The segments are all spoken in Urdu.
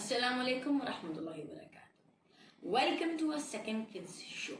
Assalamu alaikum wa rahmatullahi wa barakatuh. Welcome to our second kids show.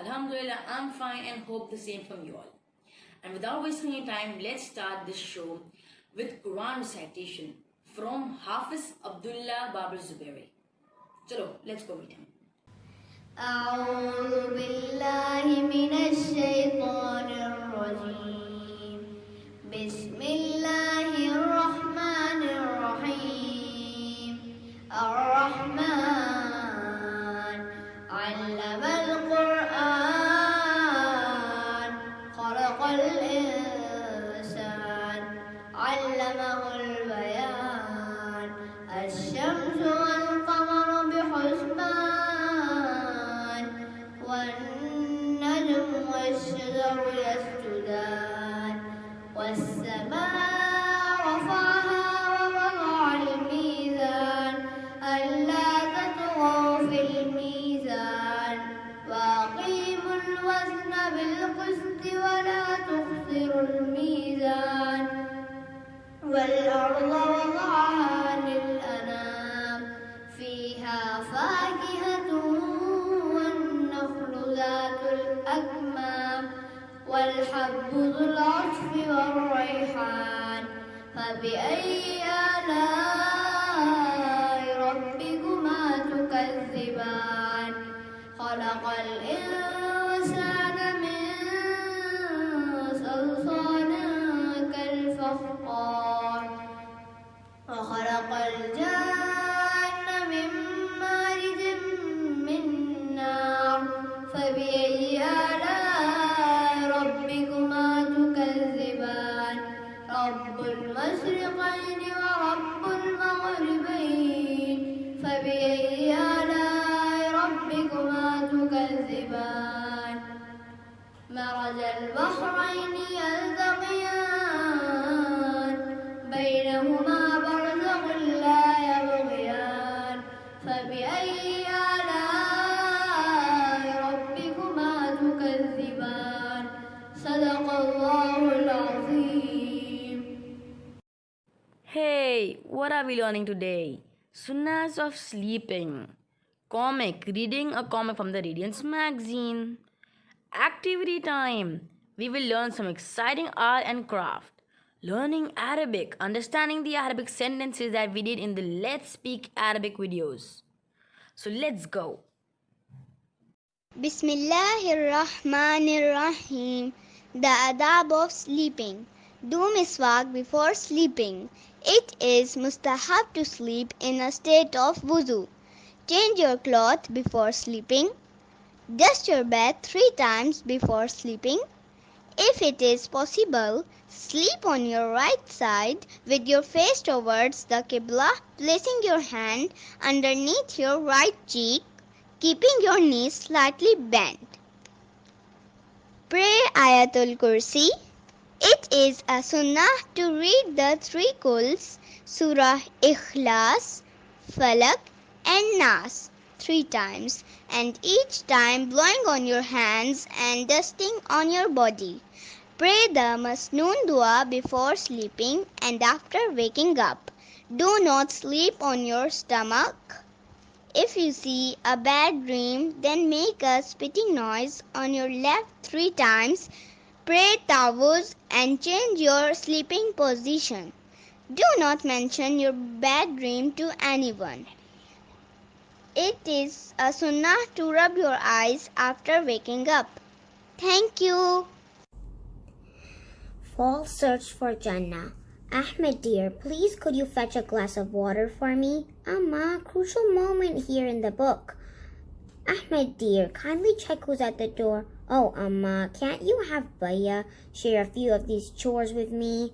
Alhamdulillah, I'm fine and hope the same from you all. And without wasting any time, let's start this show with Quran recitation from Hafiz Abdullah Babar Zubairi. Chalo, let's go meet him. أعوذ بالله من الشيطان الرجيم بسم الله الرحمن الرحيم الرحمن علم القرآن خلق الإنسان علمه البيان الشمس والقمر بحسبان والنجم والشجر يسجدان والسماء رفعها ووضع الميزان ألا تطغوا في الميزان وأقيموا الوزن بالقسط ولا تخسروا الميزان والأرض وضعها للأنام فيها فاكهة والنخل ذات الأكمام والحب ذو العصف والريحان فبأي آلاء ربكما تكذبان خلق الإنسان من صلصال كالفخار وخلق الجن من مارج من نار فبأي آلاء ربكما تكذبان رب المشرقين ورب المغربين فبأي آلاء ربكما تكذبان مرج البحرين يلتقيان بينهما برزخ لا يبغيان فبأي آلاء ربكما تكذبان صدق الله العظيم. Hey, what are we learning today? Sunnahs of sleeping. Comic, reading a comic from the Radiance magazine. Activity time. We will learn some exciting art and craft. Learning Arabic, understanding the Arabic sentences that we did in the Let's Speak Arabic videos. So let's go. Bismillahirrahmanirrahim. The adab of sleeping. Do miswak before sleeping. It is mustahab to sleep in a state of wudu. Change your cloth before sleeping. Dust your bed 3 times before sleeping. If it is possible, sleep on your right side with your face towards the Qibla, placing your hand underneath your right cheek, keeping your knees slightly bent. Pray Ayatul Kursi. It is a sunnah to read the 3 Quls, Surah Ikhlas, Falak and Nas 3 times, and each time blowing on your hands and dusting on your body. Pray the Masnoon Dua before sleeping and after waking up. Do not sleep on your stomach. If you see a bad dream, then make a spitting noise on your left 3 times. Pray Tawuz and change your sleeping position. Do not mention your bad dream to anyone. It is a sunnah to rub your eyes after waking up. Thank you. Fall search for Jannah. Ahmed dear, please could you fetch a glass of water for me? Amma, crucial moment here in the book. Ahmed dear, kindly check who's at the door. Oh, Amma, can't you have Baya share a few of these chores with me?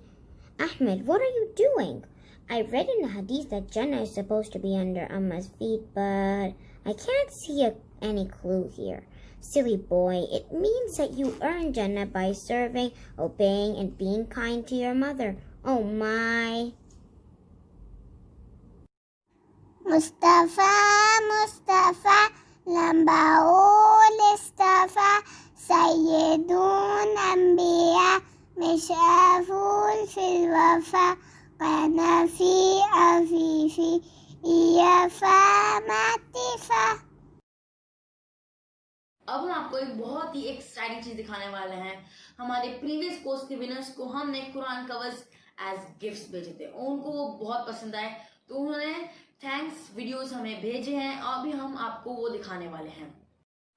Ahmed, what are you doing? I read in the hadith that Jannah is supposed to be under Amma's feet, but I can't see any clue here. Silly boy, it means that you earn Jannah by serving, obeying, and being kind to your mother. Oh my. Mustafa, Mustafa, Lambaul Istafa, Sayyidun Anbiya, Mishaful fil Wafa, قنفي أفيفي يفاماتفا. اب ہم آپ کو ایک بہت ہی ایکسائٹنگ چیز دکھانے والے ہیں. ہمارے پریویس کورس کے ونرز کو ہم نے قرآن کورز ایز گفٹس بھیجے تھے. ان کو وہ بہت پسند آئے تو انہوں نے تھینکس ویڈیوز ہمیں بھیجے ہیں. ابھی ہم آپ کو وہ دکھانے والے ہیں.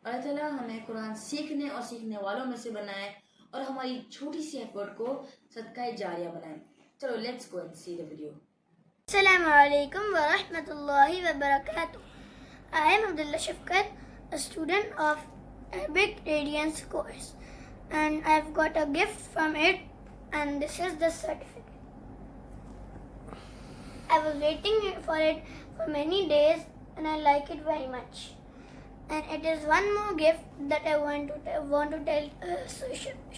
اللہ تعالیٰ ہمیں قرآن سیکھنے اور سیکھنے والوں میں سے بنائے اور ہماری چھوٹی سی ایفرٹ کو صدقہ جاریہ بنائے. چلو let's go and see the video. Assalamu alaikum wa rahmatullahi wa barakatuh. I am Abdullah Shafkat, a student of Arabic Radiance course, and I've got a gift from it, and this is the certificate. I was waiting for it for many days, and I like it very much. And it is one more gift that I want to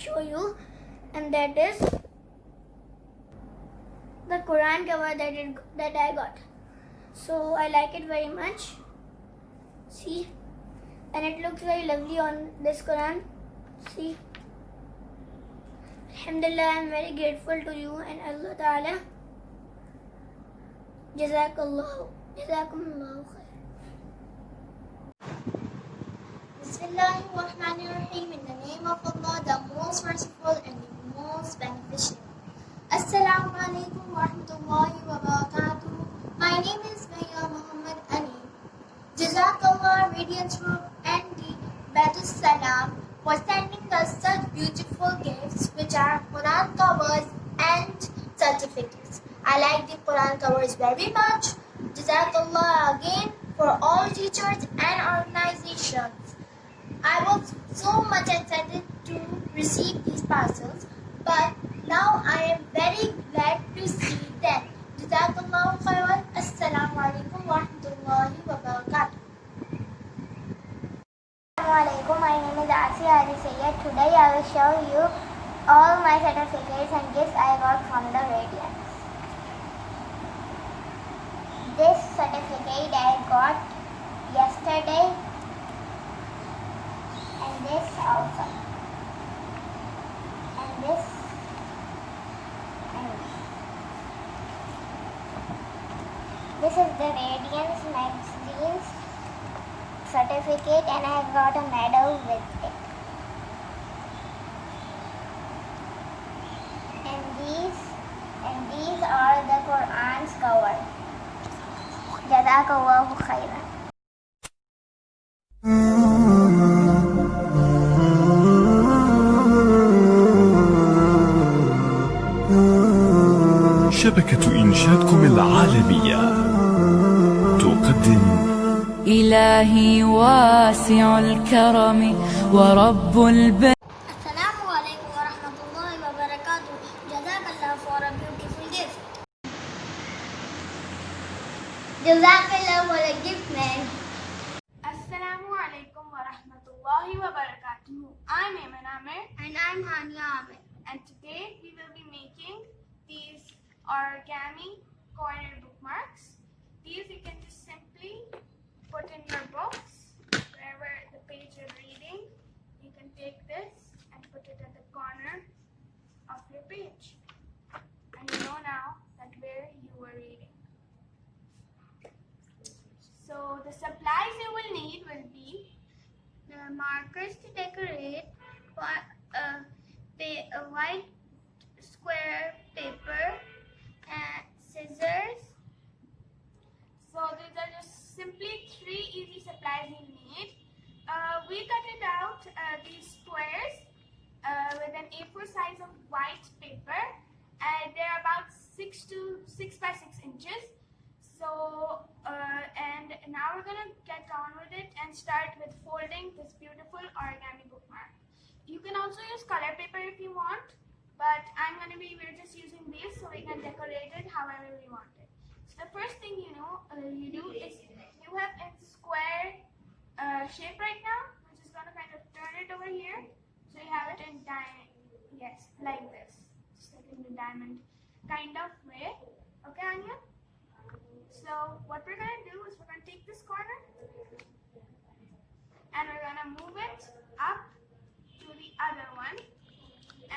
show you, and that is the Quran cover that I got. So I like it very much. See, and it looks very lovely on this Quran. See, Alhamdulillah, I am very grateful to you and Allah Ta'ala. Jazakumullahu khair. Bismillahirrahmanirrahim. In the name of Allah, the most merciful and the most beneficent. Assalamu alaikum wa rahmatullahi wa barakatuh. My name is Maya Muhammad Ali. Jazakallah Radiance Group and the Baitus Salam for sending us such beautiful gifts, which are Quran covers and certificates. I like the Quran covers very much. Jazakallah again for all teachers and organizations. I was so much excited to receive these parcels, but now I am very glad to see them. Jazakallahu khairan. Assalamu alaikum wa rahmatullahi wa barakatuh. Assalamu alaikum. My name is Asiya Ali Sayyed. Today I will show you all my certificates and gifts I got from the Radiance. This certificate I got yesterday, and this also, and this, and this is the Radiance magazine's certificate, and I got a medal with it. And these are the Quran's cover. Jazakallahu khairan. شبكة إنشادكم العالمية تقدم إلهي واسع الكرم ورب البر. Assalamu alaikum wa rahmatullahi wa barakatuh. Jazakallah for a beautiful gift. Jazakallah for a gift, man. Assalamu alaikum wa rahmatullahi wa barakatuh. I'm Ayman Amir. And I'm Hania Ahmed. And today we will be making these origami corner bookmarks. These you can just simply put in your books, wherever the page you're reading. You can take this and put it at the corner of your page. And you know now that where you were reading. So the supplies you will need will be the markers to decorate, a white square paper, and scissors. So these are just simply 3 easy supplies you need. We cut it out, these squares, with an A4 size of white paper. They're about 6 by 6 inches. So, and now we're gonna get on with it and start with folding this beautiful origami bookmark. You can also use color paper if you want, but we're just using these so we can decorate it however we want it. So the first thing you do is you have a square shape right now, which is gonna kind of turn it over here. So you have it in diamond, yes, like this, just like in the diamond kind of way. Okay, Anya? So what we're gonna do is we're gonna take this corner and we're gonna move it up to the other one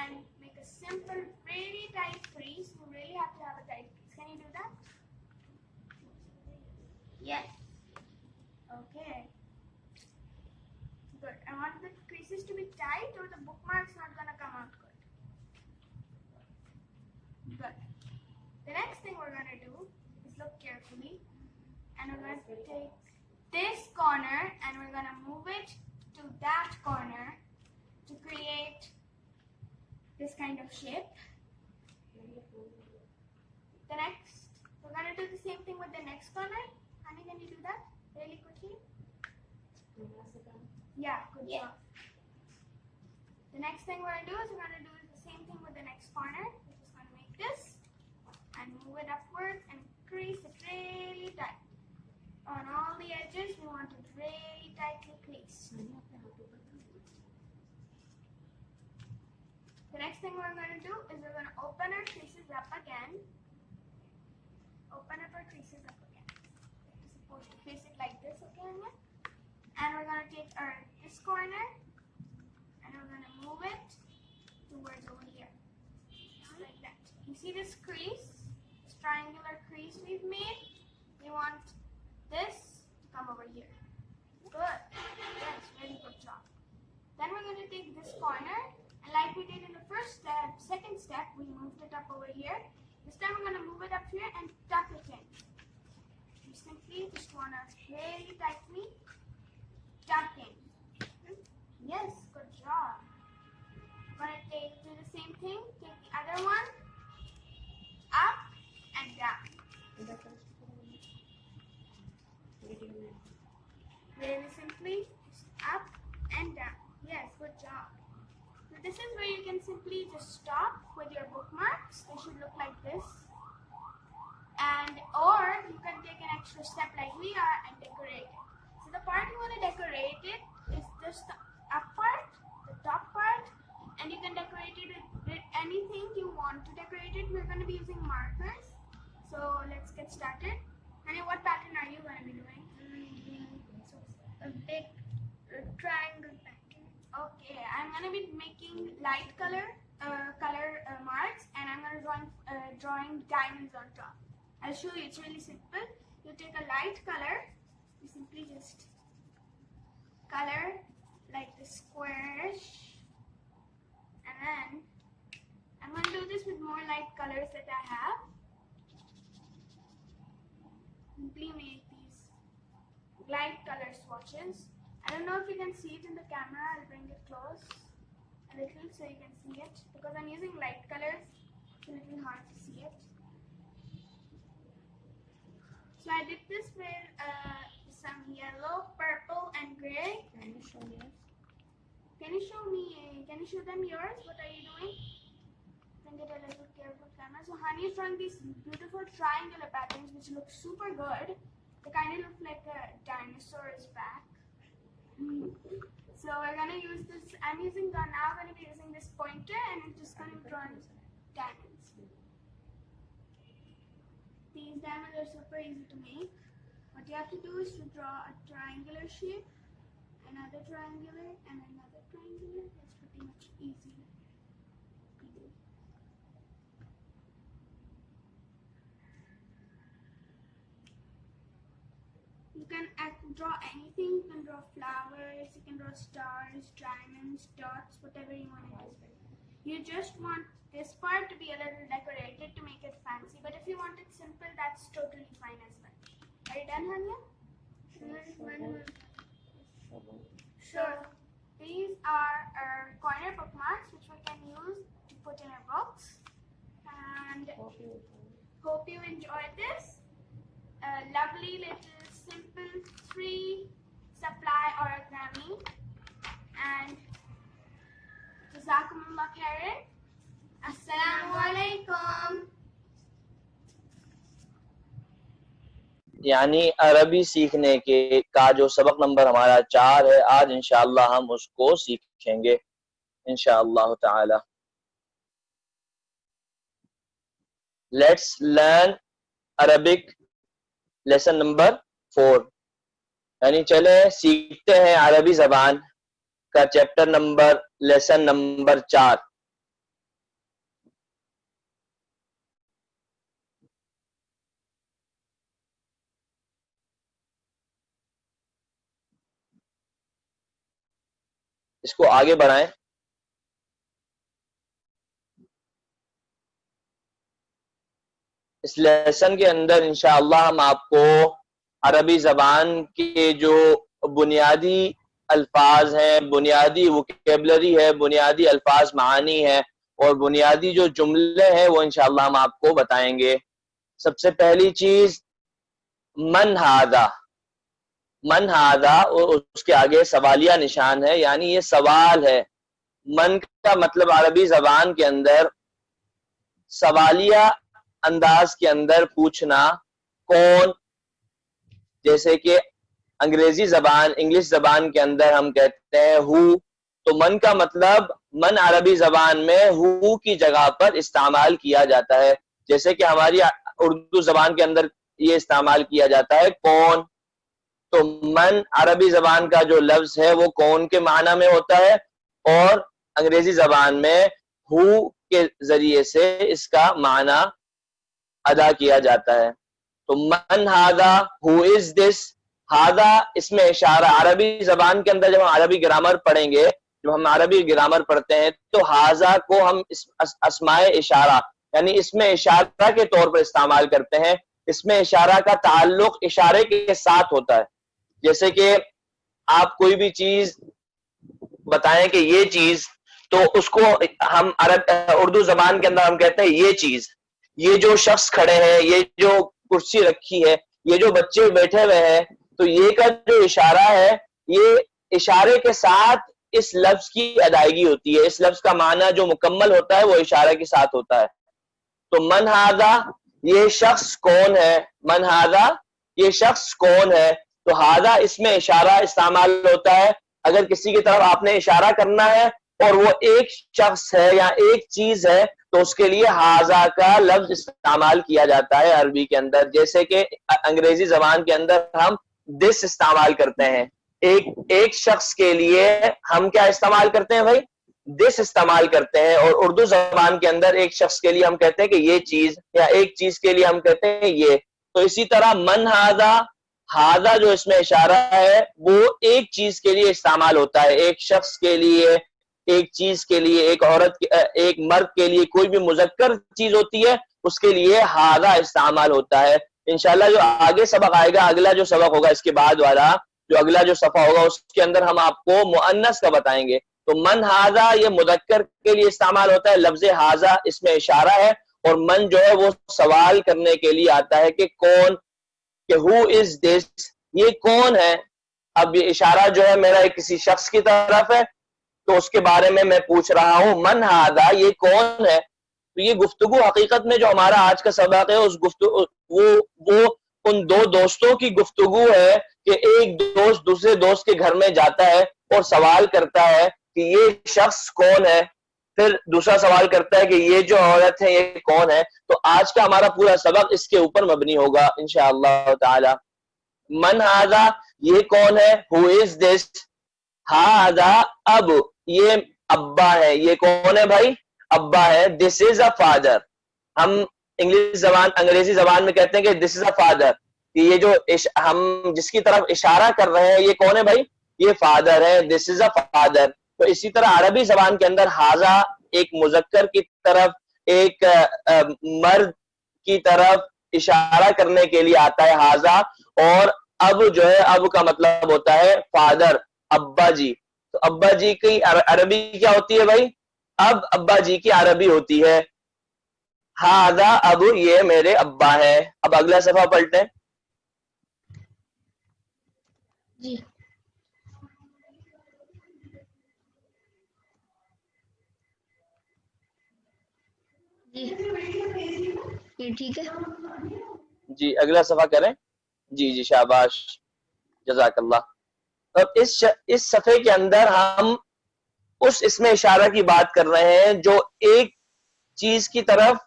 and make a simple, really tight crease. You really have to have a tight crease. Yes. Okay. Good. I want the creases to be tight or the bookmark's not gonna come out good. Good. The next thing we're gonna do is look carefully, and we're going to take this corner and we're gonna move it to that corner to create this kind of shape. The next, we're gonna do the same thing with the next corner. Honey, can you do that really quickly? Yeah, good job. The next thing we're gonna do is we're gonna do the same thing with the next corner. We're just gonna make this and move it upwards and crease it really tight. On all the edges, we want it really tightly creased. The next thing we're going to do is we're going to open our creases up again. Open up our creases up again. We're supposed to face it like this again. And we're going to take our this corner and we're going to move it towards over here. Just like that. You see this crease? This triangular crease we've made? We want this to come over here. Good. Yes, very good job. Then we're going to take this corner, and like we did in the first step, second step, we moved it up over here. This time we're going to move it up here and tuck it in. You simply just want to really tightly tuck in. Yes, good job. We're going to do the same thing. Take the other one, up and down. Really simply, just up and down. Yes, good job. So this is where you can simply just stop with your bookmarks. They should look like this. And or you can take an extra step like we are and decorate it. So the part you want to decorate it is just the up part, the top part, and you can decorate it with anything you want to decorate it. We're going to be using markers. So let's get started. Honey, what pattern are you going to be doing? A big triangle pattern. Okay, I'm going to be making light color marks, and I'm going to drawing diamonds on top. I'll show you. It's really simple. You take a light color. You simply just color like the squarish, and then I'm going to do this with more light colors that I have. Simply make these light color swatches. I don't know if you can see it in the camera. I'll bring it close a little so you can see it. Because I'm using light colors, it's a little hard to see it. So I did this with some yellow, purple, and gray. Can you show yours? Can you show me? Can you show them yours? What are you doing? Bring it a little careful camera. So Hani is drawing these beautiful triangular patterns which look super good. They kind of look like a dinosaur's back. So we're gonna use this. I'm now gonna be using this pointer, and I'm just gonna draw diamonds. These diamonds are super easy to make. What you have to do is to draw a triangular shape, another triangular, and another triangular. That's pretty much easy. You can draw anything. You can draw flowers, you can draw stars, diamonds, dots, whatever you want to do. You just want this part to be a little decorated to make it fancy. But if you want it simple, that's totally fine as well. Are you done, Hania? Sure. These are our corner bookmarks which we can use to put in our books. And hope you enjoyed this. A lovely little simple 3 supply origami, and Jazakumullah khairan. Assalamu alaikum. یعنی عربی سیکھنے کا جو سبق نمبر ہمارا 4 ہے، آج انشاءاللہ ہم اس کو سیکھیں گے انشاءاللہ تعالی. Let's learn Arabic lesson number 4. یعنی چلے سیکھتے ہیں عربی زبان کا چیپٹر نمبر لیسن نمبر 4. اس کو آگے بڑھائیں. اس لیسن کے اندر انشاءاللہ ہم آپ کو عربی زبان کے جو بنیادی الفاظ ہیں، بنیادی ووکیبلری ہے، بنیادی الفاظ معانی ہے اور بنیادی جو جملے ہیں وہ انشاءاللہ ہم آپ کو بتائیں گے. سب سے پہلی چیز من ہاذا. من ہاذا اور اس کے آگے سوالیہ نشان ہے، یعنی یہ سوال ہے. من کا مطلب عربی زبان کے اندر سوالیہ انداز کے اندر پوچھنا، کون. جیسے کہ انگریزی زبان، انگلش زبان کے اندر ہم کہتے ہیں ہو، تو من کا مطلب من عربی زبان میں ہو کی جگہ پر استعمال کیا جاتا ہے. جیسے کہ ہماری اردو زبان کے اندر یہ استعمال کیا جاتا ہے کون. تو من عربی زبان کا جو لفظ ہے وہ کون کے معنی میں ہوتا ہے اور انگریزی زبان میں ہو کے ذریعے سے اس کا معنی ادا کیا جاتا ہے. تو من ہاذا، ہو از دس. ہاذا اس میں اشارہ. عربی زبان کے اندر جب ہم عربی گرامر پڑھیں گے، جب ہم عربی گرامر پڑھتے ہیں تو ہاذا کو ہم اسماء اشارہ یعنی اس میں اشارہ کے طور پر استعمال کرتے ہیں. اس میں اشارہ کا تعلق اشارے کے ساتھ ہوتا ہے. جیسے کہ آپ کوئی بھی چیز بتائیں کہ یہ چیز، تو اس کو ہم اردو زبان کے اندر ہم کہتے ہیں یہ چیز. یہ جو شخص کھڑے ہیں، یہ جو کرسی رکھی ہے، یہ جو بچے بیٹھے ہوئے ہیں، تو یہ کا جو اشارہ ہے یہ اشارے کے ساتھ اس لفظ کی ادائیگی ہوتی ہے. اس لفظ کا معنی جو مکمل ہوتا ہے وہ اشارے کے ساتھ ہوتا ہے. تو من ہاذا، یہ شخص کون ہے. من ہاذا، یہ شخص کون ہے. تو ہاذا اس میں اشارہ استعمال ہوتا ہے. اگر کسی کی طرف آپ نے اشارہ کرنا ہے اور وہ ایک شخص ہے یا ایک چیز ہے تو اس کے لیے ہاذا کا لفظ استعمال کیا جاتا ہے عربی کے اندر. جیسے کہ انگریزی زبان کے اندر ہم دس استعمال کرتے ہیں. ایک شخص کے لیے ہم کیا استعمال کرتے ہیں بھائی؟ دس استعمال کرتے ہیں. اور اردو زبان کے اندر ایک شخص کے لیے ہم کہتے ہیں کہ یہ چیز، یا ایک چیز کے لیے ہم کہتے ہیں یہ. تو اسی طرح من ہاذا، ہاذا جو اس میں اشارہ ہے وہ ایک چیز کے لیے استعمال ہوتا ہے. ایک شخص کے لیے، ایک چیز کے لیے، ایک عورت، ایک مرد کے لیے، کوئی بھی مذکر چیز ہوتی ہے اس کے لیے ہاذا استعمال ہوتا ہے. انشاءاللہ جو آگے سبق آئے گا، اگلا جو سبق ہوگا اس کے بعد والا، جو اگلا جو صفحہ ہوگا اس کے اندر ہم آپ کو مؤنث کا بتائیں گے. تو من ہاذا یہ مذکر کے لیے استعمال ہوتا ہے. لفظ ہاذا اس میں اشارہ ہے اور من جو ہے وہ سوال کرنے کے لیے آتا ہے کہ کون، کہ ہو از دس، یہ کون ہے. اب یہ اشارہ جو ہے میرا کسی شخص کی طرف ہے تو اس کے بارے میں پوچھ رہا ہوں من ہاذا، یہ کون ہے. تو یہ گفتگو حقیقت میں جو ہمارا آج کا سبق ہے اس گفتگو وہ ان دو دوستوں کی گفتگو ہے کہ ایک دوست دوسرے دوست کے گھر میں جاتا ہے اور سوال کرتا ہے کہ یہ شخص کون ہے. پھر دوسرا سوال کرتا ہے کہ یہ جو عورت ہے یہ کون ہے. تو آج کا ہمارا پورا سبق اس کے اوپر مبنی ہوگا انشاءاللہ تعالی. من ہاذا، یہ کون ہے. ہو از دس. ہاذا اب، یہ ابا ہے. یہ کون ہے بھائی؟ ابا ہے. دس از اے فادر. ہم انگریزی زبان میں کہتے ہیں کہ دس از اے فادر. یہ جو ہم جس کی طرف اشارہ کر رہے ہیں یہ کون ہے بھائی؟ یہ فادر ہے. دس از اے فادر. تو اسی طرح عربی زبان کے اندر ہاذا ایک مذکر کی طرف، ایک مرد کی طرف اشارہ کرنے کے لیے آتا ہے ہاذا. اور اب جو ہے، اب کا مطلب ہوتا ہے فادر، ابا جی. تو ابا جی کی عربی کیا ہوتی ہے بھائی؟ اب ابا جی کی عربی ہوتی ہے ہاذا، اب یہ میرے ابا ہے. اب اگلا صفحہ پلٹیں. جی یہ ٹھیک ہے. جی اگلا صفحہ کریں. جی شاباش، جزاک اللہ. اب اس صفحے کے اندر ہم اس اسم اشارہ کی بات کر رہے ہیں جو ایک چیز کی طرف،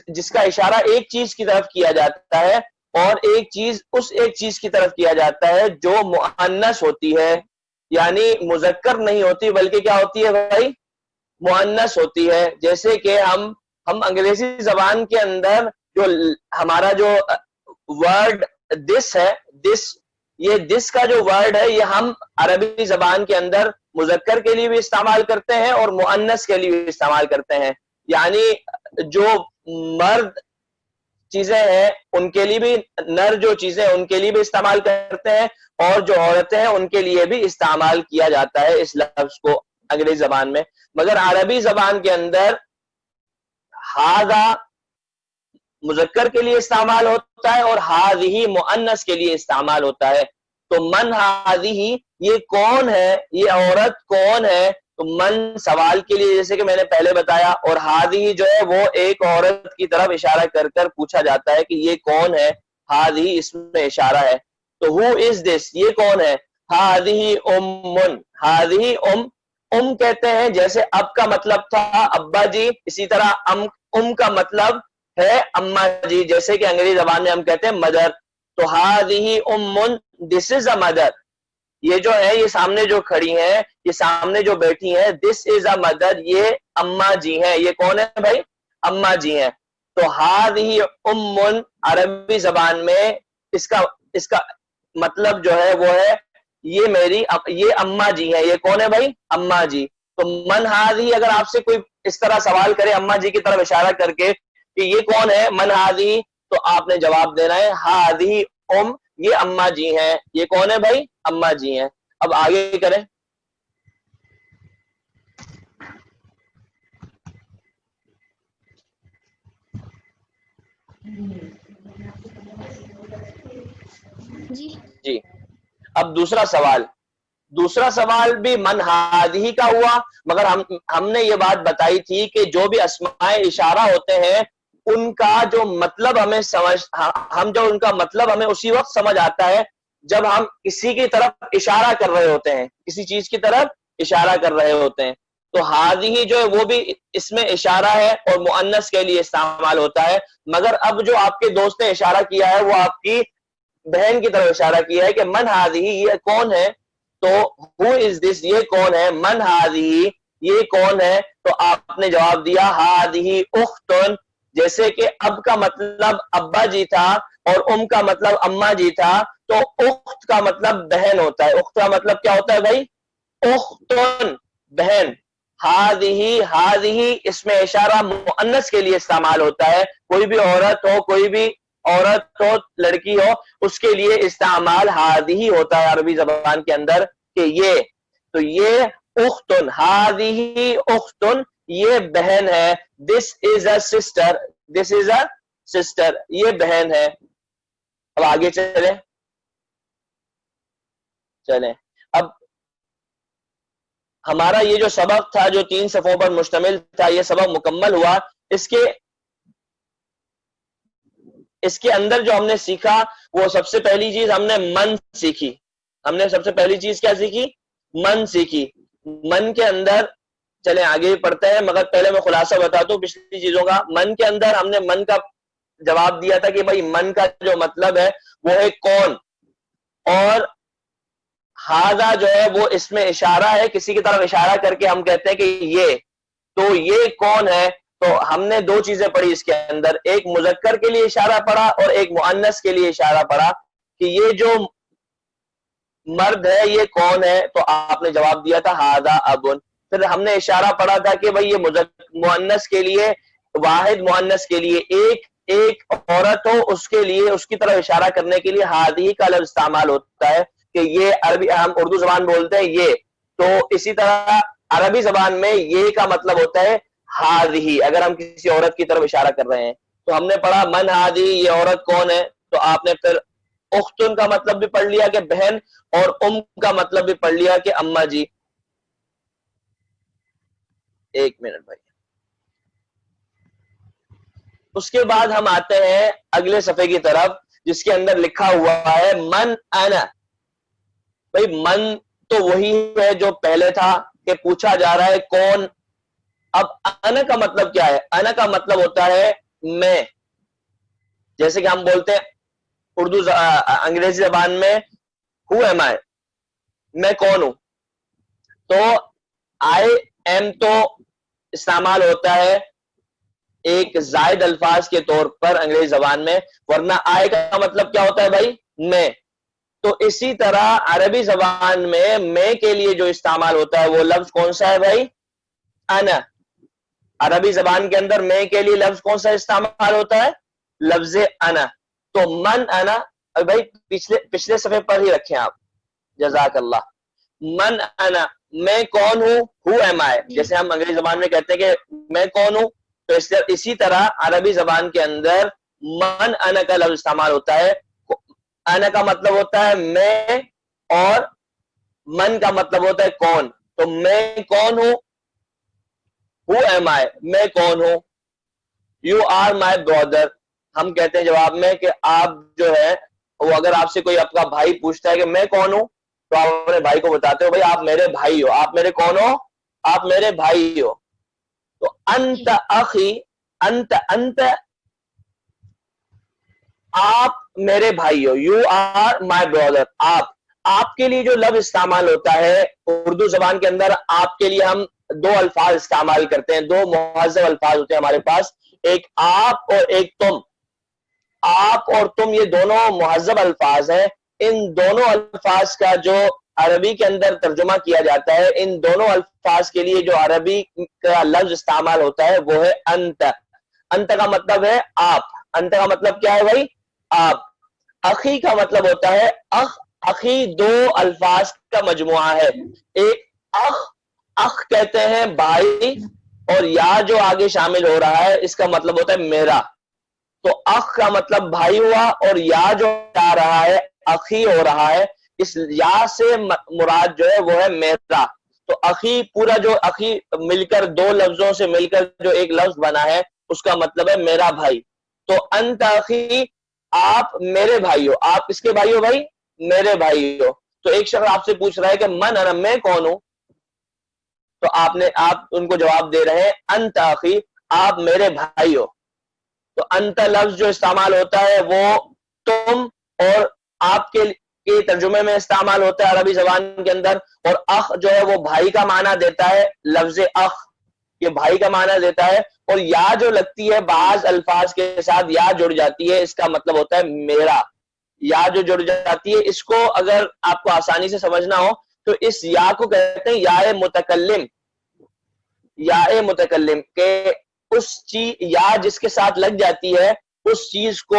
جس کا اشارہ ایک چیز کی طرف کیا جاتا ہے اور ایک چیز کی طرف کیا جاتا ہے جو مؤنث ہوتی ہے، یعنی مذکر نہیں ہوتی بلکہ کیا ہوتی ہے بھائی؟ مؤنث ہوتی ہے. جیسے کہ ہم انگریزی زبان کے اندر جو ہمارا جو ورڈ دس ہے، دس یہ دس کا جو ورڈ ہے یہ ہم عربی زبان کے اندر مذکر کے لیے بھی استعمال کرتے ہیں اور مؤنث کے لیے بھی استعمال کرتے ہیں. یعنی جو مرد چیزیں ہیں ان کے لیے بھی, نر جو چیزیں ان کے لیے بھی استعمال کرتے ہیں, اور جو عورتیں ہیں ان کے لیے بھی استعمال کیا جاتا ہے اس لفظ کو انگریزی زبان میں. مگر عربی زبان کے اندر ہاذا مذکر کے لیے استعمال ہوتا ہے اور ہاذہ مؤنث کے لیے استعمال ہوتا ہے. تو من ہاذہ, یہ کون ہے, یہ عورت کون ہے, تو من سوال کے لیے جیسے کہ میں نے پہلے بتایا, اور ہاذہ جو ہے وہ ایک عورت کی طرف اشارہ کر کر پوچھا جاتا ہے کہ یہ کون ہے, ہاذہ اس میں اشارہ ہے. تو who is this, یہ کون ہے, ہاذہ امن, ہاذہ ام کہتے ہیں جیسے اب کا مطلب تھا ابا جی, اسی طرح ام کا مطلب ہے اما جی, جیسے کہ انگریزی زبان میں ہم کہتے ہیں مدر. تو ہاذہ امن, دس از اے مدر, یہ جو ہے یہ سامنے جو کھڑی ہیں, یہ سامنے جو بیٹھی ہیں, دس از اے مدر, یہ اما جی ہیں. یہ کون ہے بھائی, اما جی ہیں. تو ہاذہ امن عربی زبان میں اس کا مطلب جو ہے وہ ہے یہ میری, یہ اما جی ہیں. یہ کون ہے بھائی, اما جی. تو من ہاذہ, اگر آپ سے کوئی اس طرح سوال کرے اما جی کی طرف اشارہ کر کے کہ یہ کون ہے من ہاذہ, تو آپ نے جواب دینا ہے ہاذہ یہ اما جی ہیں. یہ کون ہے بھائی, اما جی ہیں. اب آگے کریں. جی اب دوسرا سوال بھی من ہاذہ کا ہوا, مگر ہم نے یہ بات بتائی تھی کہ جو بھی اسماء اشارہ ہوتے ہیں ان کا جو مطلب ان کا مطلب ہمیں اسی وقت سمجھ آتا ہے جب ہم کسی کی طرف اشارہ کر رہے ہوتے ہیں, کسی چیز کی طرف اشارہ کر رہے ہوتے ہیں. تو ہاذہ جو ہے وہ بھی اس میں اشارہ ہے اور مؤنث کے لیے استعمال ہوتا ہے. مگر اب جو آپ کے دوست نے اشارہ کیا ہے وہ آپ کی بہن کی طرف اشارہ کیا ہے کہ من ہاذہ, یہ کون ہے. تو who is this, یہ کون ہے, من ہاذہ یہ کون ہے. تو آپ نے جواب دیا ہاذہ اختن, جیسے کہ اب کا مطلب ابا جی تھا اور کا مطلب اما جی تھا, تو اخت کا مطلب بہن ہوتا ہے. اخت کا مطلب کیا ہوتا ہے بھائی, اختن بہن. ہاذہ اس میں اشارہ مؤنث کے لیے استعمال ہوتا ہے. کوئی بھی عورت ہو لڑکی ہو اس کے لیے استعمال ہاذہ ہوتا ہے عربی زبان کے اندر کہ یہ. تو یہ اختن, ہاذہ اختن یہ بہن ہے. دس از a sister, this is a sister یہ بہن ہے. اب آگے چلیں. اب ہمارا یہ جو سبق تھا جو 3 صفحوں پر مشتمل تھا, یہ سبق مکمل ہوا. اس کے اندر جو ہم نے سیکھا وہ سب سے پہلی چیز ہم نے من سیکھی. ہم نے سب سے پہلی چیز کیا سیکھی, من سیکھی. من کے اندر چلیں آگے پڑھتے ہیں, مگر پہلے میں خلاصہ بتاتا ہوں پچھلی چیزوں کا. من کے اندر ہم نے من کا جواب دیا تھا کہ بھائی من کا جو مطلب ہے وہ ہے کون, اور ہاذا جو ہے وہ اس میں اشارہ ہے, کسی کی طرف اشارہ کر کے ہم کہتے ہیں کہ یہ. تو یہ کون ہے, تو ہم نے 2 چیزیں پڑھی اس کے اندر, ایک مذکر کے لیے اشارہ پڑھا اور ایک مؤنث کے لیے اشارہ پڑھا کہ یہ جو مرد ہے یہ کون ہے. تو آپ نے جواب دیا تھا ہاذا ابن. پھر ہم نے اشارہ پڑھا تھا کہ بھائی یہ مؤنث کے لیے, واحد مؤنث کے لیے ایک عورت ہو اس کے لیے اس کی طرف اشارہ کرنے کے لیے ہاذہ کا لفظ استعمال ہوتا ہے کہ یہ عربی, ہم اردو زبان بولتے ہیں یہ. تو اسی طرح عربی زبان میں یہ کا مطلب ہوتا ہے ہاذہ, اگر ہم کسی عورت کی طرف اشارہ کر رہے ہیں. تو ہم نے پڑھا من ہاذہ یہ عورت کون ہے. تو آپ نے پھر اختن کا مطلب بھی پڑھ لیا کہ بہن, اور کا مطلب بھی پڑھ لیا کہ اما جی. ایک منٹ بھائی. اس کے بعد ہم آتے ہیں اگلے صفحے کی طرف جس کے اندر لکھا ہوا ہے من انا. بھائی من تو وہی ہے جو پہلے تھا کہ پوچھا جا رہا ہے کون. اب انا کا مطلب کیا ہے, انا کا مطلب ہوتا ہے میں. جیسے کہ ہم بولتے ہیں انگریزی زبان میں who am I, میں کون ہوں. تو I am تو استعمال ہوتا ہے ایک زائد الفاظ کے طور پر انگریزی زبان میں, ورنہ I کا مطلب کیا ہوتا ہے بھائی, میں. تو اسی طرح عربی زبان میں کے لیے جو استعمال ہوتا ہے وہ لفظ کون سا ہے بھائی؟ انا. عربی زبان کے اندر میں کے لیے لفظ کون سا استعمال ہوتا ہے؟ لفظ انا. تو من انا بھائی پچھلے صفحے پر ہی رکھیں آپ, جزاک اللہ. من انا, میں کون ہوں, ہو ایم آئی, جیسے ہم انگریزی زبان میں کہتے ہیں کہ میں کون ہوں, تو اسی طرح عربی زبان کے اندر من انا کا لفظ استعمال ہوتا ہے. انا کا مطلب ہوتا ہے میں, اور من کا مطلب ہوتا ہے کون. تو میں کون ہوں, ہو ایم آئی, میں کون ہوں. یو آر مائی برادر, ہم کہتے ہیں جواب میں کہ آپ جو ہے وہ, اگر آپ سے کوئی آپ کا بھائی پوچھتا ہے کہ میں کون ہوں, تو آپ اپنے بھائی کو بتاتے ہو بھائی آپ میرے بھائی ہو. آپ میرے کون ہو؟ آپ میرے بھائی ہو. تو انت اخی, انت آپ میرے بھائی ہو. یو آر مائی برادر. آپ کے لیے جو لفظ استعمال ہوتا ہے اردو زبان کے اندر, آپ کے لیے ہم دو الفاظ استعمال کرتے ہیں, دو مہذب الفاظ ہوتے ہیں ہمارے پاس, ایک آپ اور ایک تم. آپ اور تم یہ دونوں مہذب الفاظ ہیں. ان دونوں الفاظ کا جو عربی کے اندر ترجمہ کیا جاتا ہے, ان دونوں الفاظ کے لیے جو عربی کا لفظ استعمال ہوتا ہے وہ ہے انت. انت کا مطلب ہے آپ. انت کا مطلب کیا ہے بھائی؟ آپ. اخی کا مطلب ہوتا ہے اخ. اخی دو الفاظ کا مجموعہ ہے. ایک اخ کہتے ہیں بھائی, اور یا جو آگے شامل ہو رہا ہے اس کا مطلب ہوتا ہے میرا. تو اخ کا مطلب بھائی ہوا, اور یا جو آ رہا ہے اخی ہو رہا ہے. اس یا سے مراد جو ہے وہ ہے میرا. تو اخی پورا جو اخی مل کر دو لفظوں سے مل کر جو ایک لفظ بنا ہے اس کا مطلب ہے میرا بھائی. تو انت اخی, آپ میرے بھائی ہو. آپ کس کے بھائی ہو بھائی؟ میرے بھائی ہو. تو ایک شخص آپ سے پوچھ رہا ہے کہ من انا, میں کون ہوں, تو آپ ان کو جواب دے رہے ہیں انت اخی, آپ میرے بھائی ہو. تو انت لفظ جو استعمال ہوتا ہے وہ تم اور آپ کے ترجمے میں استعمال ہوتا ہے عربی زبان کے اندر. اور اخ جو ہے وہ بھائی کا معنی دیتا ہے. لفظ اخ یہ بھائی کا معنی دیتا ہے. اور یا جو لگتی ہے بعض الفاظ کے ساتھ یا جڑ جاتی ہے, اس کا مطلب ہوتا ہے میرا. یا جو جڑ جاتی ہے, اس کو اگر آپ کو آسانی سے سمجھنا ہو تو اس یا کو کہتے ہیں یا متکلم. یا متکلم کہ اس چیز یا جس کے ساتھ لگ جاتی ہے اس چیز کو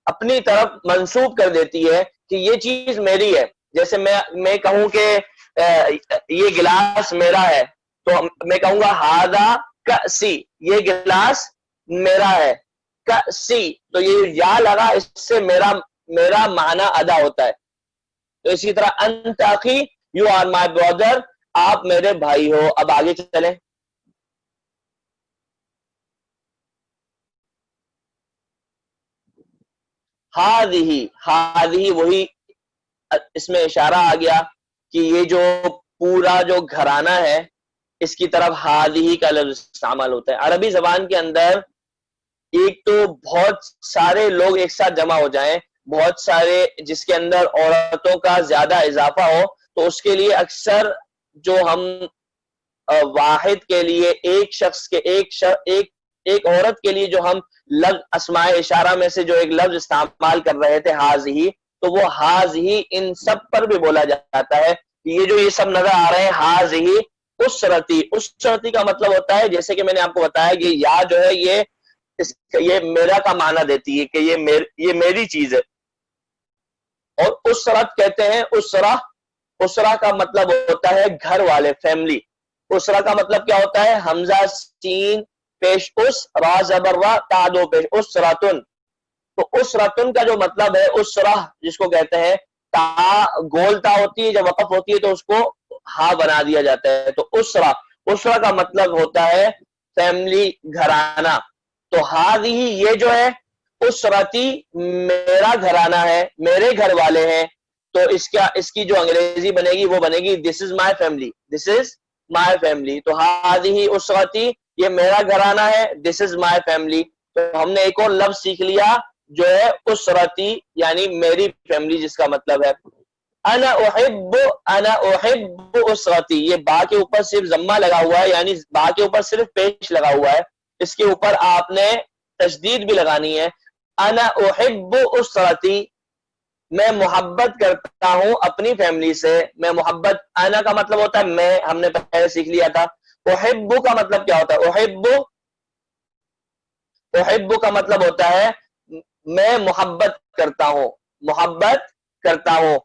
اپنی طرف منسوب کر دیتی ہے کہ یہ چیز میری ہے. جیسے میں کہوں کہ یہ گلاس میرا ہے, تو میں کہوں گا ہاذا کأسی, یہ گلاس میرا ہے. کأسی, تو یہ یا لگا, اس سے میرا معنی ادا ہوتا ہے. تو اسی طرح انت اخی, یو آر مائی برادر, آپ میرے بھائی ہو. اب آگے چلیں. ہاذہ وہی اس میں اشارہ آ گیا کہ یہ جو پورا جو گھرانہ ہے اس کی طرف ہاذہ کا لفظ استعمال ہوتا ہے. عربی زبان کے اندر ایک تو بہت سارے لوگ ایک ساتھ جمع ہو جائیں, بہت سارے جس کے اندر عورتوں کا زیادہ اضافہ ہو, تو اس کے لیے اکثر جو ہم واحد کے لیے ایک شخص کے ایک عورت کے لیے جو ہم لفظ اسماء اشارہ میں سے جو ایک لفظ استعمال کر رہے تھے ہاذہ, تو وہ ہاذہ ان سب پر بھی بولا جاتا ہے. یہ سب نظر آ رہے ہیں ہاذہ اسرتی. اسرتی کا مطلب ہوتا ہے, جیسے کہ میں نے آپ کو بتایا کہ یا جو ہے یہ میرا کا معنی دیتی ہے کہ یہ میری چیز ہے. اور اسرت کہتے ہیں اسرہ کا مطلب ہوتا ہے گھر والے, فیملی. اسرہ کا مطلب کیا ہوتا ہے؟ حمزہ سین پیش اس, را زبر را, تا دو پیش, اسراتن. تو اسراتن کا جو مطلب ہے اسرہ جس کو کہتے ہیں, تا گولتا ہوتی ہے, جب وقف ہوتی ہے تو اس کو ہا بنا دیا جاتا ہے. تو اسرہ کا مطلب ہوتا ہے فیملی, گھرانہ. تو ہاذہ یہ جو ہے اسرتی, میرا گھرانہ ہے, میرے گھر والے ہیں. تو اس کی جو انگریزی بنے گی وہ بنے گی دس از my family, this is my family. تو ہاذہ اسرتی, یہ میرا گھرانہ ہے, دس از مائی فیملی. تو ہم نے ایک اور لفظ سیکھ لیا جو ہے اسرتی, یعنی میری فیملی, جس کا مطلب ہے انا احب اسرتی. یہ با کے اوپر صرف ضمہ لگا ہوا ہے, یعنی با کے اوپر صرف پیش لگا ہوا ہے, اس کے اوپر آپ نے تشدید بھی لگانی ہے. انا احب اسرتی, میں محبت کرتا ہوں اپنی فیملی سے. میں محبت, انا کا مطلب ہوتا ہے میں, ہم نے پہلے سیکھ لیا تھا. احب کا مطلب کیا ہوتا ہے؟ احب کا مطلب ہوتا ہے میں محبت کرتا ہوں, محبت کرتا ہوں.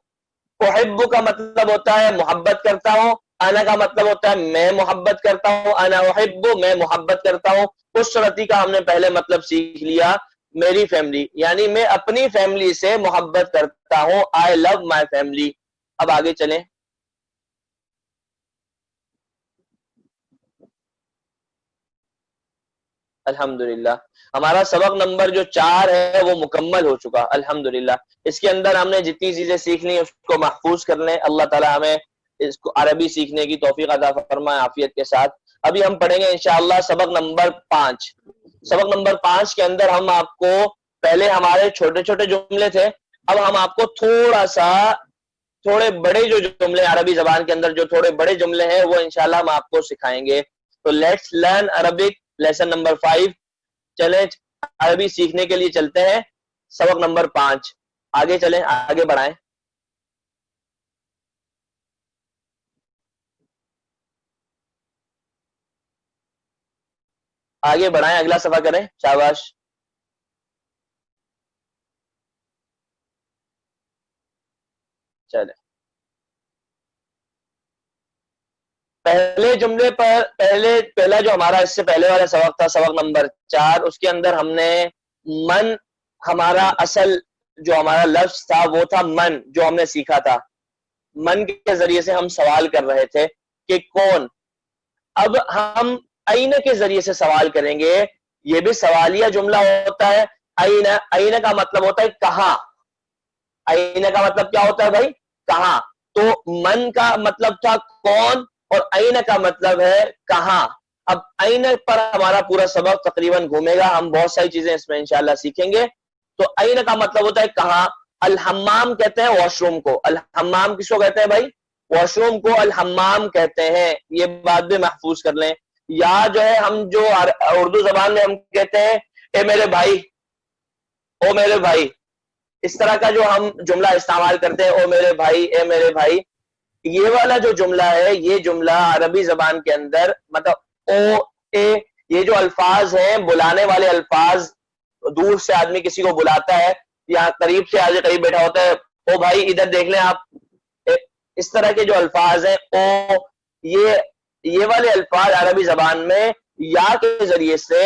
احب کا مطلب ہوتا ہے محبت کرتا ہوں. انا کا مطلب ہوتا ہے میں محبت کرتا ہوں. انا احب, میں محبت کرتا ہوں. اسرتی کا ہم نے پہلے مطلب سیکھ لیا, میری فیملی, یعنی میں اپنی فیملی سے محبت کرتا ہوں. I love my family. اب آگے چلیں. الحمدللہ ہمارا سبق نمبر جو 4 ہے وہ مکمل ہو چکا الحمدللہ. اس کے اندر ہم نے جتنی چیزیں سیکھ لی اس کو محفوظ کر لیں. اللہ تعالی ہمیں اس کو عربی سیکھنے کی توفیق عطا فرمائے عافیت کے ساتھ. ابھی ہم پڑھیں گے انشاءاللہ سبق نمبر 5. سبق نمبر 5 کے اندر ہم آپ کو, پہلے ہمارے چھوٹے چھوٹے جملے تھے, اب ہم آپ کو تھوڑے بڑے جو جملے عربی زبان کے اندر جو تھوڑے بڑے جملے ہیں وہ انشاءاللہ ہم آپ کو سکھائیں گے. تو let's learn Arabic lesson number 5. چلیں عربی سیکھنے کے لیے چلتے ہیں. سبق نمبر 5 آگے چلیں, آگے بڑھائیں. آگے بڑھائیں, اگلا صفحہ کریں, شاباش. چلیں پہلے جملے پر پہلا جو ہمارا اس سے پہلے والا سبق تھا, سبق نمبر 4, اس کے اندر ہم نے من, ہمارا اصل جو ہمارا لفظ تھا وہ تھا من, جو ہم نے سیکھا تھا. من کے ذریعے سے ہم سوال کر رہے تھے کہ کون. اب ہم این کے ذریعے سے سوال کریں گے. یہ بھی سوالیہ جملہ ہوتا ہے. این کا مطلب ہوتا ہے کہاں. این کا مطلب کیا ہوتا ہے بھائی؟ کہاں. تو من کا مطلب تھا کون اور این کا مطلب ہے کہاں. اب این پر ہمارا پورا سبق تقریباً گھومے گا, ہم بہت ساری چیزیں اس میں انشاءاللہ سیکھیں گے. تو این کا مطلب ہوتا ہے کہاں. الحمام کہتے ہیں واش روم کو. الحمام کس کو کہتے ہیں بھائی؟ واش روم کو الحمام کہتے ہیں. یہ بات بھی محفوظ کر لیں. یا جو ہے ہم جو اردو زبان میں ہم کہتے ہیں اے میرے بھائی, او میرے بھائی, اس طرح کا جو ہم جملہ استعمال کرتے ہیں او میرے بھائی, اے میرے بھائی, یہ والا جو جملہ ہے یہ جملہ عربی زبان کے اندر مطلب او اے, یہ جو الفاظ ہیں بلانے والے الفاظ, دور سے آدمی کسی کو بلاتا ہے یا قریب سے آگے قریب بیٹھا ہوتا ہے, او بھائی ادھر دیکھ لیں آپ, اس طرح کے جو الفاظ ہیں او, یہ والے الفاظ عربی زبان میں یا کے ذریعے سے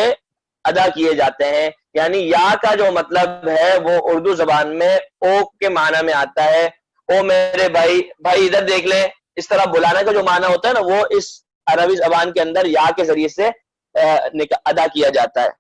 ادا کیے جاتے ہیں. یعنی یا کا جو مطلب ہے وہ اردو زبان میں او کے معنی میں آتا ہے. او میرے بھائی, بھائی ادھر دیکھ لیں, اس طرح بلانے کا جو معنی ہوتا ہے نا وہ اس عربی زبان کے اندر یا کے ذریعے سے ادا کیا جاتا ہے.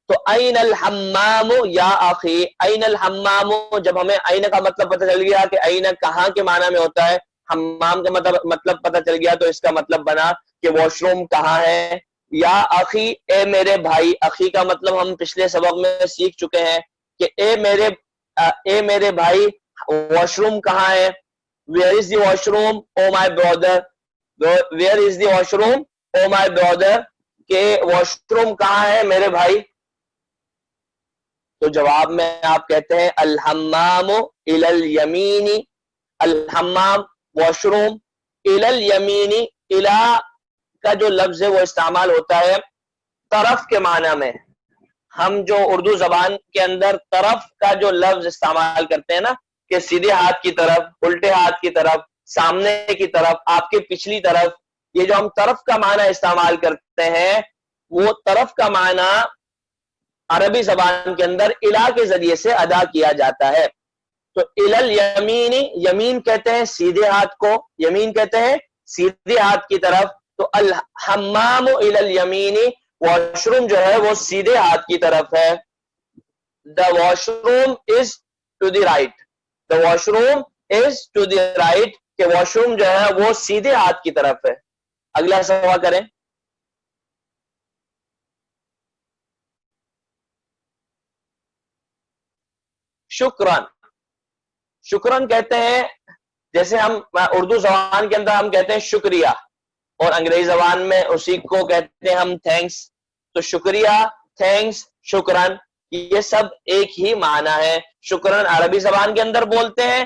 تو این الحمام یا اخی, این الحمام, جب ہمیں این کا مطلب پتہ چل گیا کہ این کہاں کے معنی میں ہوتا ہے, حمام کا مطلب پتہ چل گیا, تو اس کا مطلب بنا کہ واش روم کہاں ہے. یا اخی, اے میرے بھائی. اخی کا مطلب ہم پچھلے سبق میں سیکھ چکے ہیں کہ اے میرے بھائی واش روم کہاں ہے. Where is the washroom oh my brother, where is the washroom oh my brother, کہ واش روم کہاں ہے میرے بھائی. تو جواب میں آپ کہتے ہیں الحمام الی الیمین, الحمام واش روم, الی الیمین, الی کا جو لفظ ہے وہ استعمال ہوتا ہے طرف کے معنی میں. ہم جو اردو زبان کے اندر طرف کا جو لفظ استعمال کرتے ہیں نا, کہ سیدھے ہاتھ کی طرف, الٹے ہاتھ کی طرف, سامنے کی طرف, آپ کے پچھلی طرف, یہ جو ہم طرف کا معنی استعمال کرتے ہیں وہ طرف کا معنی عربی زبان کے اندر الا کے ذریعے سے ادا کیا جاتا ہے. تو الی الیمین, یمین کہتے ہیں سیدھے ہاتھ کو, یمین کہتے ہیں سیدھے ہاتھ کی طرف. تو الحمام الی الیمین, واش روم جو ہے وہ سیدھے ہاتھ کی طرف ہے. The washroom is to the right. The washroom is to the right, کہ واش روم جو ہے وہ سیدھے ہاتھ کی طرف ہے. اگلا سوال کریں. شکران, شکران کہتے ہیں جیسے ہم اردو زبان کے اندر ہم کہتے ہیں شکریہ, اور انگریزی زبان میں اسی کو کہتے ہیں ہم تھینکس. تو شکریہ, تھینکس, شکران, یہ سب ایک ہی معنی ہے. شکرن عربی زبان کے اندر بولتے ہیں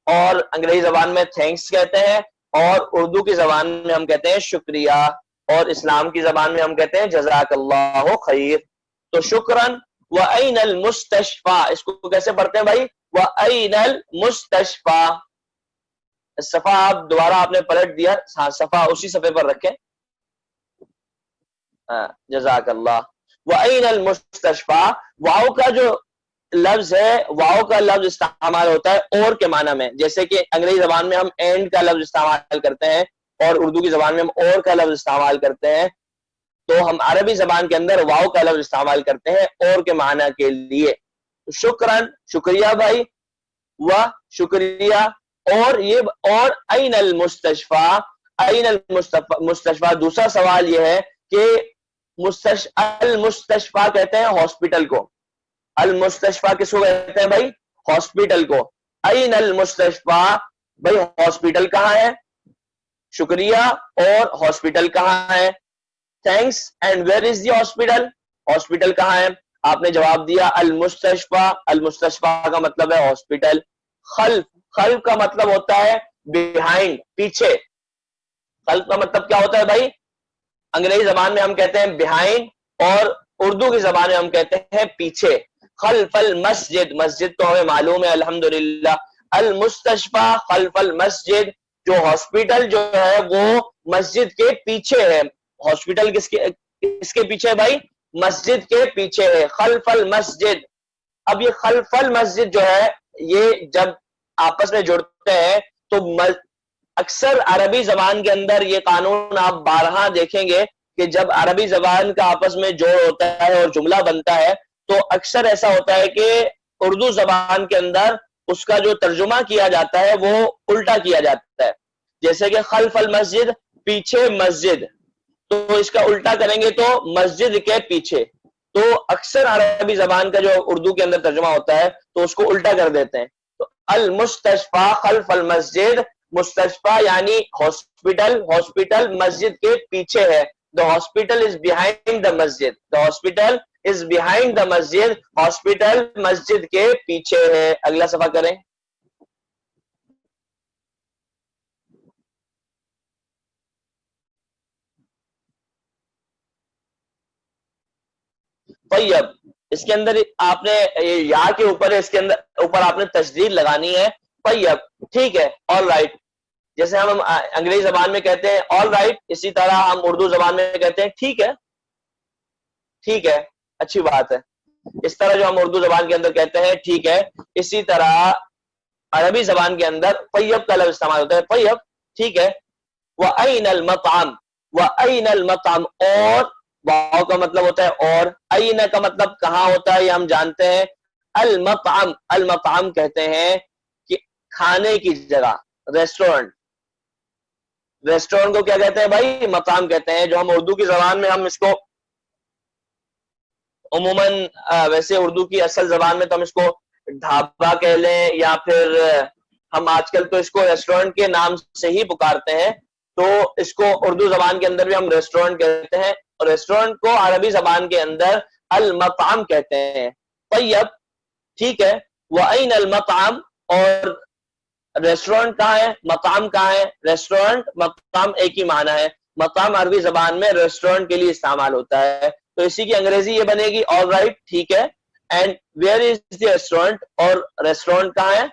اور انگریزی زبان میں تھینکس کہتے ہیں, اور اردو کی زبان میں ہم کہتے ہیں شکریہ, اور اسلام کی زبان میں ہم کہتے ہیں جزاک اللہ خیر. تو شکرن. وَأَيْنَ الْمُسْتَشْفَى, اس کو کیسے پڑھتے ہیں بھائی؟ وَأَيْنَ الْمُسْتَشْفَى. صفحہ آپ دوبارہ آپ نے پلٹ دیا, ہاں صفحہ اسی صفحے پر رکھیں. جزاک اللہ. وَأَيْنَ الْمُسْتَشْفَى, واو کا جو لفظ ہے, واو کا لفظ استعمال ہوتا ہے اور کے معنی میں, جیسے کہ انگریزی زبان میں ہم اینڈ کا لفظ استعمال کرتے ہیں اور اردو کی زبان میں ہم اور کا لفظ استعمال کرتے ہیں, تو ہم عربی زبان کے اندر واو کا لفظ استعمال کرتے ہیں اور کے معنی کے لیے. شکرن شکریہ بھائی, و شکریہ, اور یہ اور این المستشفى, این المستشفى. دوسرا سوال یہ ہے کہ المستشفى کہتے ہیں ہاسپٹل کو, المستشفى کس کو کہتے ہیں بھائی؟ ہاسپٹل کو. این المستشفى, بھائی ہاسپٹل کہاں ہے؟ شکریہ, اور ہاسپٹل کہاں ہے؟ Thanks. And where is the hospital, hospital کہاں ہے؟ آپ نے جواب دیا المستشفى. المستشفى کا مطلب ہے ہاسپٹل. خلف, خلف کا مطلب ہوتا ہے بیہائنڈ, پیچھے. خلف کا مطلب کیا ہوتا ہے بھائی؟ انگریزی زبان میں ہم کہتے ہیں بیہائنڈ, اور اردو کی زبان میں ہم کہتے ہیں پیچھے. خلف المسجد, مسجد تو ہمیں معلوم ہے الحمدللہ. المستشفى خلف المسجد, جو ہاسپٹل جو ہے وہ مسجد کے پیچھے ہے. ہاسپٹل کس کے پیچھے ہے بھائی؟ مسجد کے پیچھے ہے. خلف المسجد. اب یہ خلف المسجد جو ہے, یہ جب آپس میں جڑتے ہیں تو اکثر عربی زبان کے اندر یہ قانون آپ بارہا دیکھیں گے کہ جب عربی زبان کا آپس میں جوڑ ہوتا ہے اور جملہ بنتا ہے تو اکثر ایسا ہوتا ہے کہ اردو زبان کے اندر اس کا جو ترجمہ کیا جاتا ہے وہ الٹا کیا جاتا ہے. جیسے کہ خلف المسجد, پیچھے مسجد, تو اس کا الٹا کریں گے تو مسجد کے پیچھے. تو اکثر عربی زبان کا جو اردو کے اندر ترجمہ ہوتا ہے تو اس کو الٹا کر دیتے ہیں. تو المستشفى خلف المسجد, مستشفى یعنی ہاسپٹل, ہاسپٹل مسجد کے پیچھے ہے. The hospital is behind the masjid. The hospital is behind the masjid. Hospital مسجد کے پیچھے ہے. اگلا صفحہ کریں. طیب, اس کے اندر آپ نے یا کے اوپر اس کے اندر اوپر آپ نے تشدید لگانی ہے. طیب, ٹھیک ہے, آل رائٹ. جیسے ہم انگریزی زبان میں کہتے ہیں آل رائٹ, اسی طرح ہم اردو زبان میں کہتے ہیں ٹھیک ہے. ٹھیک ہے, اچھی بات ہے. اس طرح جو ہم اردو زبان کے اندر کہتے ہیں ٹھیک ہے, اسی طرح عربی زبان کے اندر طیب کا لفظ استعمال ہوتا ہے. طیب, ٹھیک ہے. وَأَيْنَ الْمَطْعَمُ, وَأَيْنَ الْمَطْعَمُ, اور واو کا مطلب ہوتا ہے اور, این کا مطلب کہاں ہوتا ہے یہ ہم جانتے ہیں. المطعم, المطعم کہتے ہیں کہ کھانے کی جگہ, ریسٹورنٹ. ریسٹورنٹ کو کیا کہتے ہیں بھائی؟ مطعم کہتے ہیں. جو ہم اردو کی زبان میں ہم اس کو عموماً ویسے اردو کی اصل زبان میں تو ہم اس کو ڈھابا کہہ لیں, یا پھر ہم آج کل تو اس کو ریسٹورنٹ کے نام سے ہی پکارتے ہیں. تو اس کو اردو زبان کے اندر بھی ہم ریسٹورنٹ کہتے ہیں, اور ریسٹورنٹ کو عربی زبان کے اندر المطعم کہتے ہیں. طیب, ٹھیک ہے. وَأَيْنَ الْمَطْعَمُ, اور ریسٹورنٹ کہاں ہے, مطعم کہاں ہے؟ ریسٹورنٹ مطعم ایک ہی معنی ہے. مطعم عربی زبان میں ریسٹورنٹ کے لیے استعمال ہوتا ہے. تو اسی کی انگریزی یہ بنے گی آل رائٹ, ٹھیک ہے. And where is the restaurant, اور ریسٹورنٹ کہاں ہے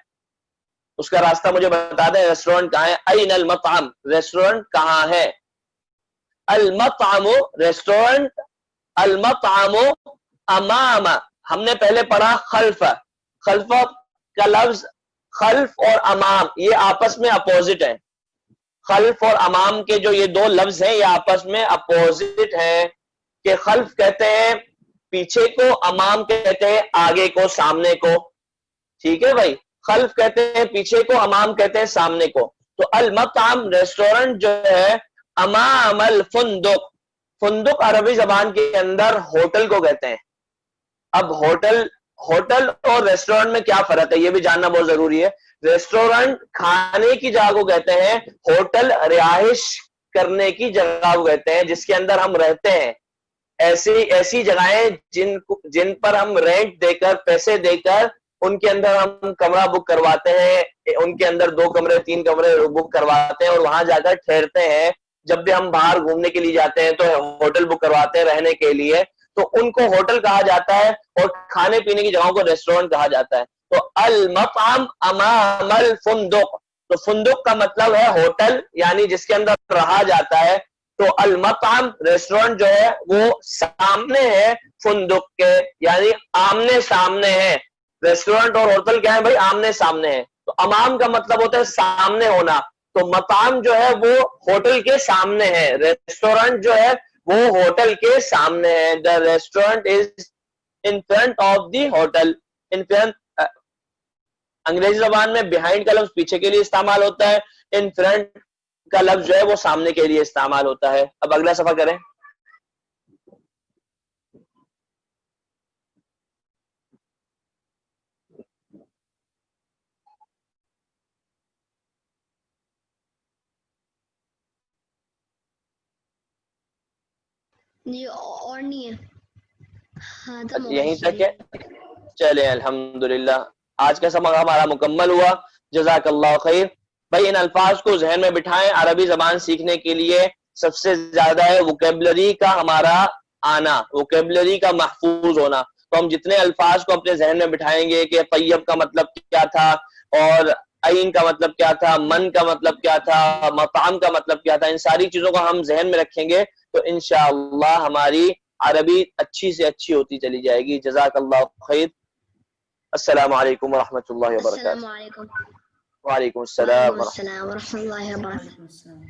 اس کا راستہ مجھے بتا دیں. ریسٹورنٹ کہاں ہے؟ این المطعم, ریسٹورنٹ کہاں ہے؟ المطعم, ریسٹورنٹ. المطعم امام, ہم نے پہلے پڑھا خلف. خلف کا لفظ, خلف اور امام یہ آپس میں اپوزٹ ہیں. خلف اور امام کے جو یہ دو لفظ ہیں یہ آپس میں اپوزٹ ہیں. کہ خلف کہتے ہیں پیچھے کو, امام کہتے ہیں آگے کو, سامنے کو. ٹھیک ہے بھائی, خلف کہتے ہیں پیچھے کو, امام کہتے ہیں سامنے کو. تو المطعم ریسٹورنٹ جو ہے, امام الفندق. فندق عربی زبان کے اندر ہوٹل کو کہتے ہیں. اب ہوٹل اور ریسٹورنٹ میں کیا فرق ہے یہ بھی جاننا بہت ضروری ہے. ریسٹورنٹ کھانے کی جگہ کو کہتے ہیں, ہوٹل رہائش کرنے کی جگہ کو کہتے ہیں, جس کے اندر ہم رہتے ہیں. ایسی جگہیں جن پر ہم رینٹ دے کر پیسے دے کر ان کے اندر ہم کمرہ بک کرواتے ہیں, ان کے اندر 2 کمرے 3 کمرے بک کرواتے ہیں اور وہاں جا کر ٹھہرتے ہیں. جب بھی ہم باہر گھومنے کے لیے جاتے ہیں تو ہوٹل بک کرواتے ہیں رہنے کے لیے, تو ان کو ہوٹل کہا جاتا ہے اور کھانے پینے کی جگہوں کو ریسٹورینٹ کہا جاتا ہے. تو المطعم امام الفندق, تو فندق کا مطلب ہے ہوٹل, یعنی جس کے اندر رہا جاتا ہے. تو المطعم ریسٹورینٹ جو ہے وہ سامنے ہے فندق کے, یعنی آمنے سامنے ہے. ریسٹورینٹ اور ہوٹل کیا ہے بھائی؟ آمنے سامنے ہے. تو امام کا مطلب ہوتا ہے سامنے ہونا, تو مطعم جو ہے وہ ہوٹل کے سامنے ہے, ریسٹورینٹ جو ہے وہ ہوٹل کے سامنے ہے. The restaurant is in front of the hotel. In front انگریزی زبان میں بیہائنڈ کا لفظ پیچھے کے لیے استعمال ہوتا ہے, ان فرنٹ کا لفظ جو ہے وہ سامنے کے لیے استعمال ہوتا ہے. اب اگلا صفحہ کریں. جی اور نہیں ہے. ہاں تو یہیں تک ہے. چلیں الحمدللہ آج کا سبق ہمارا مکمل ہوا. جزاک اللہ خیر. بھائی ان الفاظ کو ذہن میں بٹھائیں. عربی زبان سیکھنے کے لیے سب سے زیادہ ہے ووکیبلری کا ہمارا آنا, ووکیبلری کا محفوظ ہونا. تو ہم جتنے الفاظ کو اپنے ذہن میں بٹھائیں گے کہ طیب کا مطلب کیا تھا, اور عین کا مطلب کیا تھا, من کا مطلب کیا تھا, مطعم کا مطلب کیا تھا, ان ساری چیزوں کو ہم ذہن میں رکھیں گے تو انشاءاللہ ہماری عربی اچھی سے اچھی ہوتی چلی جائے گی. جزاک اللہ خیر. السلام علیکم ورحمۃ اللہ وبرکاتہ. السلام علیکم. وعلیکم وعلیکم السلام السلام ورحمۃ اللہ وبرکاتہ. وعلیکم السلام.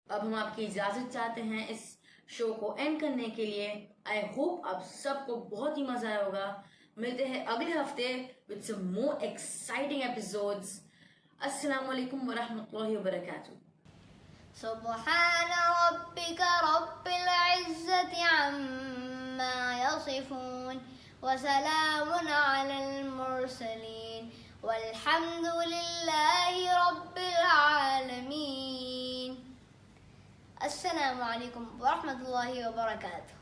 اب ہم آپ کی اجازت چاہتے ہیں اس شو کو اینڈ کرنے کے لیے. آئی ہوپ آپ سب کو بہت ہی مزہ آیا ہوگا. ملتے ہیں اگلے ہفتے with some more exciting episodes. السلام علیکم ورحمۃ اللہ وبرکاتہ. سبحان ربك رب العزة عما يصفون وسلام على المرسلين والحمد لله رب العالمين. السلام علیکم ورحمۃ اللہ وبرکاتہ.